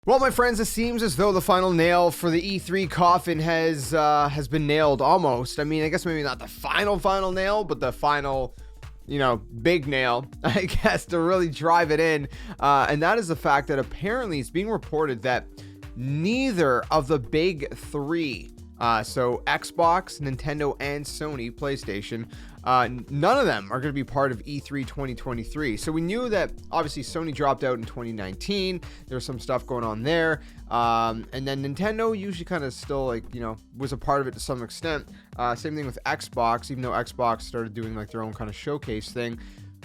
Well, my friends, it seems as though the final nail for the E3 coffin has been nailed almost. I mean, I guess maybe not the final nail, but the final, big nail, I guess, to really drive it in. And that is the fact that apparently it's being reported that neither of the big three, so Xbox, Nintendo, and Sony PlayStation, none of them are going to be part of E3 2023. So we knew that obviously Sony dropped out in 2019. There's some stuff going on there. And then Nintendo usually kind of still was a part of it to some extent. Same thing with Xbox, even though Xbox started doing like their own kind of showcase thing.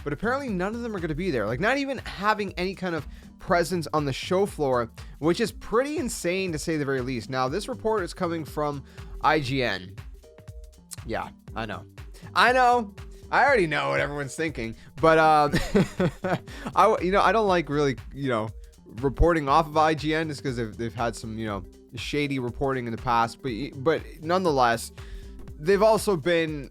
But apparently none of them are going to be there. Like not even having any kind of presence on the show floor, which is pretty insane to say the very least. Now, this report is coming from IGN. Yeah, I know. I already know what everyone's thinking, but I don't like really, reporting off of IGN just because they've had some, shady reporting in the past, but nonetheless, they've also been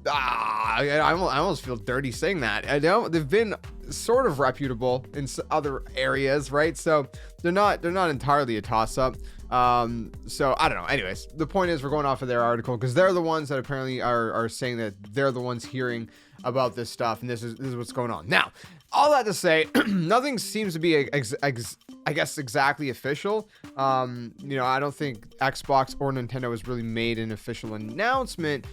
I almost feel dirty saying that. I know they've been sort of reputable in other areas, right? So they're not entirely a toss-up. So I don't know. Anyways, the point is we're going off of their article because they're the ones that apparently are saying that they're the ones hearing about this stuff, and this is what's going on. Now, all that to say, nothing seems to be I guess exactly official. I don't think Xbox or Nintendo has really made an official announcement.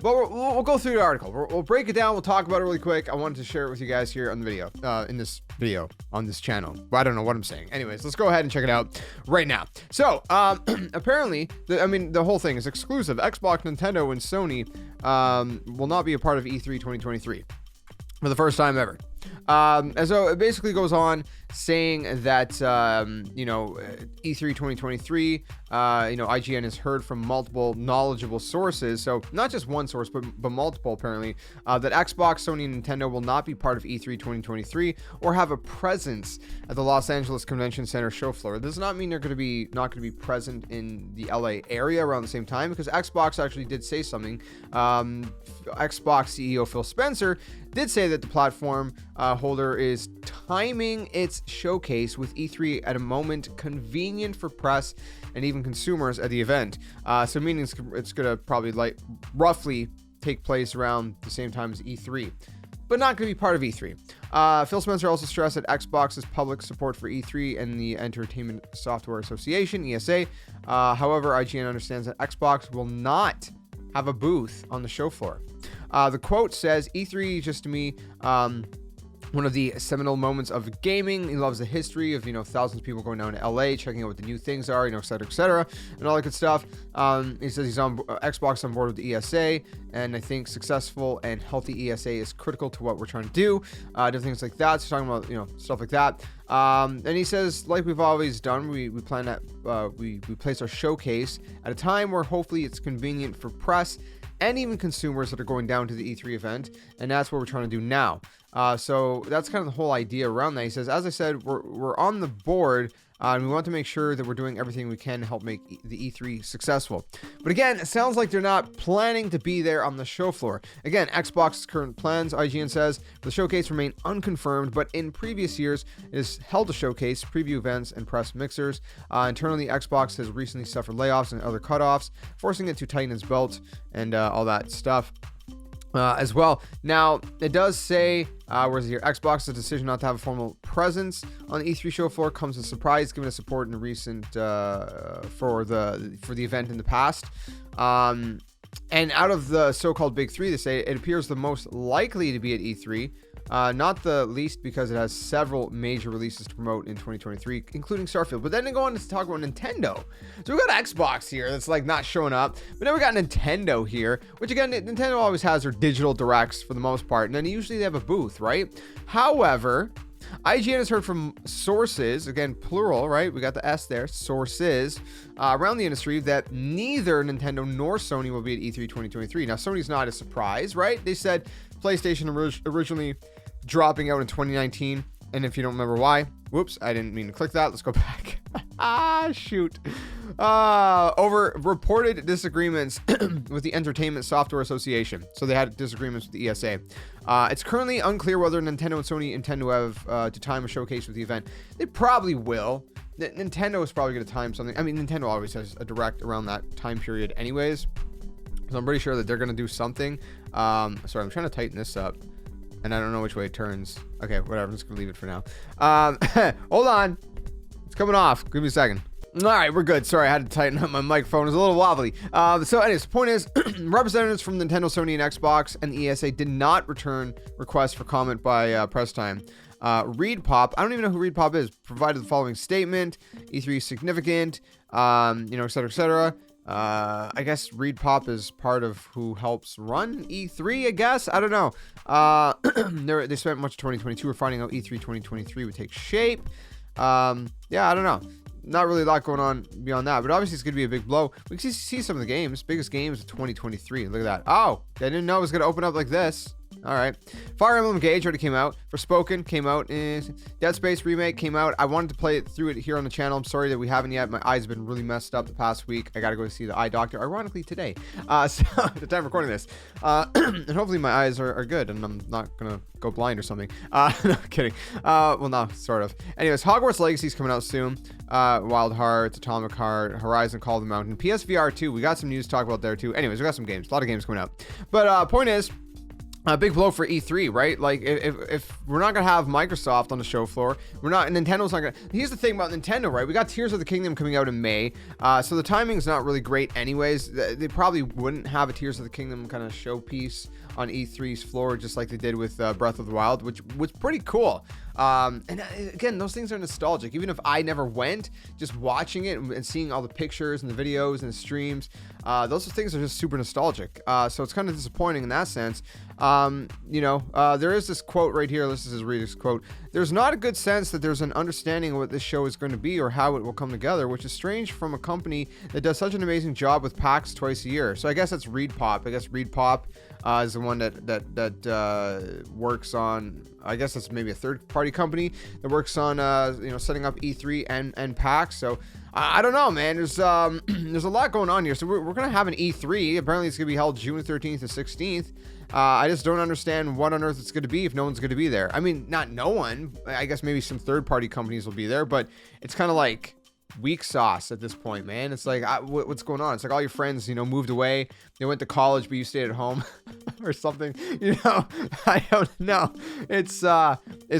But we'll go through the article. We'll break it down. We'll talk about it really quick. I wanted to share it with you guys here on the video, in this video on this channel. But I don't know what I'm saying. Anyways, let's go ahead and check it out right now. So, apparently, the whole thing is exclusive. Xbox, Nintendo, and Sony will not be a part of E3 2023 for the first time ever. And so it basically goes on saying that, E3 2023, IGN has heard from multiple knowledgeable sources. So not just one source, but multiple apparently, that Xbox, Sony, and Nintendo will not be part of E3 2023 or have a presence at the Los Angeles Convention Center show floor. This does not mean they're not going to be present in the LA area around the same time, because Xbox actually did say something. Xbox CEO Phil Spencer did say that the platform holder is timing its showcase with E3 at a moment convenient for press and even consumers at the event. So meaning it's going to probably roughly take place around the same time as E3, but not going to be part of E3. Phil Spencer also stressed that Xbox's public support for E3 and the Entertainment Software Association, ESA. However, IGN understands that Xbox will not have a booth on the show floor. The quote says, "E3 just to me, one of the seminal moments of gaming. He loves the history of, thousands of people going down to LA, checking out what the new things are, et cetera, and all that good stuff." He says he's on Xbox on board with the ESA, and I think successful and healthy ESA is critical to what we're trying to do. Different things like that. So talking about, stuff like that. And he says, like we've always done, we plan that we place our showcase at a time where hopefully it's convenient for press and even consumers that are going down to the E3 event, and that's what we're trying to do now. So that's kind of the whole idea around that. He says, as I said, we're on the board, and we want to make sure that we're doing everything we can to help make the E3 successful. But again, it sounds like they're not planning to be there on the show floor. Again, Xbox's current plans, IGN says, for the showcase remain unconfirmed, but in previous years, it has held a showcase, preview events, and press mixers. Internally, Xbox has recently suffered layoffs and other cutoffs, forcing it to tighten its belt and all that stuff. As well. Now, it does say, whereas here, Xbox's decision not to have a formal presence on the E3 show floor comes as a surprise, given its support in the recent for the event in the past. And out of the so-called big three, they say it appears the most likely to be at E3. Not the least because it has several major releases to promote in 2023, including Starfield. But then they go on to talk about Nintendo. So we got Xbox here that's not showing up. But then we got Nintendo here, which again, Nintendo always has their digital directs for the most part. And then usually they have a booth, right? However, IGN has heard from sources, again, plural, right? We got the S there, sources, around the industry that neither Nintendo nor Sony will be at E3 2023. Now, Sony's not a surprise, right? They said PlayStation originally dropping out in 2019, and if you don't remember why, whoops, I didn't mean to click that. Let's go back. Shoot. Over reported disagreements with the Entertainment Software Association. So they had disagreements with the ESA. It's currently unclear whether Nintendo and Sony intend to have to time a showcase with the event. They probably will. Nintendo is probably going to time something. I mean, Nintendo always has a direct around that time period anyways. So I'm pretty sure that they're going to do something. Sorry, I'm trying to tighten this up. And I don't know which way it turns. Okay, whatever. I'm just going to leave it for now. Hold on. It's coming off. Give me a second. All right, we're good. Sorry, I had to tighten up my microphone. It was a little wobbly. So anyways, the point is, representatives from Nintendo, Sony, and Xbox and the ESA did not return requests for comment by press time. ReadPop, I don't even know who ReadPop is, provided the following statement: E3 is significant, et cetera, et cetera. I guess ReadPop is part of who helps run E3, I guess. I don't know. They spent much of 2022 refining how E3 2023 would take shape. Yeah, I don't know. Not really a lot going on beyond that, but obviously it's going to be a big blow. We can see some of the games. Biggest games of 2023. Look at that. Oh, I didn't know it was going to open up like this. All right. Fire Emblem Engage already came out. Forspoken came out. Dead Space Remake came out. I wanted to play it through it here on the channel. I'm sorry that we haven't yet. My eyes have been really messed up the past week. I got to go see the eye doctor, ironically, today. So at the time of recording this. And hopefully my eyes are good and I'm not going to go blind or something. No, kidding. Well, no, sort of. Anyways, Hogwarts Legacy's coming out soon. Wild Hearts, Atomic Heart, Horizon Call of the Mountain, PSVR 2. We got some news to talk about there too. Anyways, we got some games. A lot of games coming out. But point is, a big blow for E3, right? Like, if we're not gonna have Microsoft on the show floor, Nintendo's not gonna. Here's the thing about Nintendo, right? We got Tears of the Kingdom coming out in May, so the timing's not really great, anyways. They probably wouldn't have a Tears of the Kingdom kind of showpiece on E3's floor, just like they did with Breath of the Wild, which was pretty cool. And again, those things are nostalgic. Even if I never went, just watching it and seeing all the pictures and the videos and the streams, those things are just super nostalgic. So it's kind of disappointing in that sense. There is this quote right here. This is his reader's quote. There's not a good sense that there's an understanding of what this show is going to be or how it will come together, which is strange from a company that does such an amazing job with PAX twice a year. So I guess that's ReadPop. I guess ReadPop is the one that works on, I guess that's maybe a third-party company that works on, setting up E3 and PAX. So I don't know, man. There's a lot going on here. So we're going to have an E3. Apparently it's going to be held June 13th and 16th. I just don't understand what on earth it's going to be if no one's going to be there. I mean, not no one. I guess maybe some third-party companies will be there, but it's kind of like weak sauce at this point, man. It's like, what's going on? It's like all your friends, moved away. They went to college, but you stayed at home or something. I don't know. It's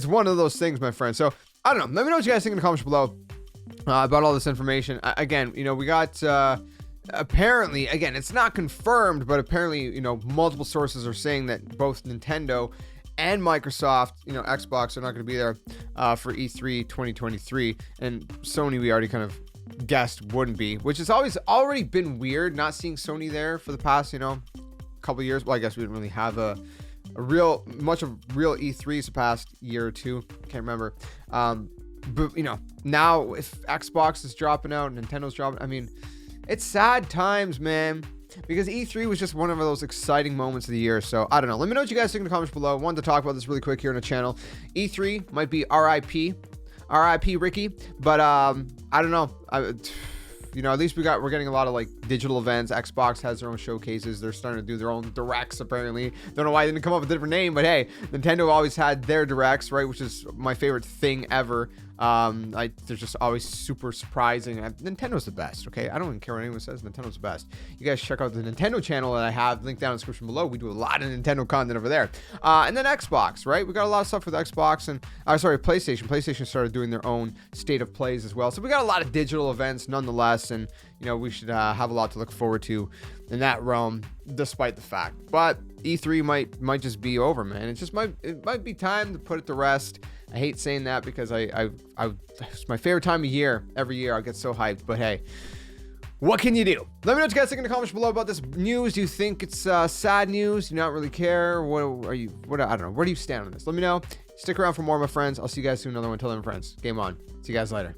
one of those things, my friend. So I don't know. Let me know what you guys think in the comments below about all this information. Again, we got apparently, again, it's not confirmed, but apparently, multiple sources are saying that both Nintendo and Microsoft, Xbox are not going to be there for E3 2023, and Sony we already kind of guessed wouldn't be, which has already been weird not seeing Sony there for the past couple years. Well, I guess we didn't really have a real E3s the past year or two. Can't remember. But now if Xbox is dropping out, Nintendo's dropping, I mean, it's sad times, man. Because E3 was just one of those exciting moments of the year. So, I don't know. Let me know what you guys think in the comments below. I wanted to talk about this really quick here on the channel. E3 might be RIP. RIP Ricky. But, I don't know. At least we're getting a lot of like digital events. Xbox has their own showcases. They're starting to do their own directs, apparently. Don't know why they didn't come up with a different name, but hey, Nintendo always had their directs, right? Which is my favorite thing ever. They're just always super surprising. Nintendo's the best, okay? I don't even care what anyone says. Nintendo's the best. You guys check out the Nintendo channel that I have linked down in the description below. We do a lot of Nintendo content over there. And then Xbox, right? We got a lot of stuff with Xbox and, PlayStation. PlayStation started doing their own state of plays as well. So we got a lot of digital events nonetheless. And, we should have a lot to look forward to in that realm, despite the fact. But E3 might just be over, man. It might be time to put it to rest. I hate saying that because it's my favorite time of year. Every year I get so hyped, but hey, what can you do? Let me know what you guys think in the comments below about this news. Do you think it's sad news? Do you not really care? I don't know. Where do you stand on this? Let me know. Stick around for more, my friends. I'll see you guys soon. Another one. Tell them, friends. Game on. See you guys later.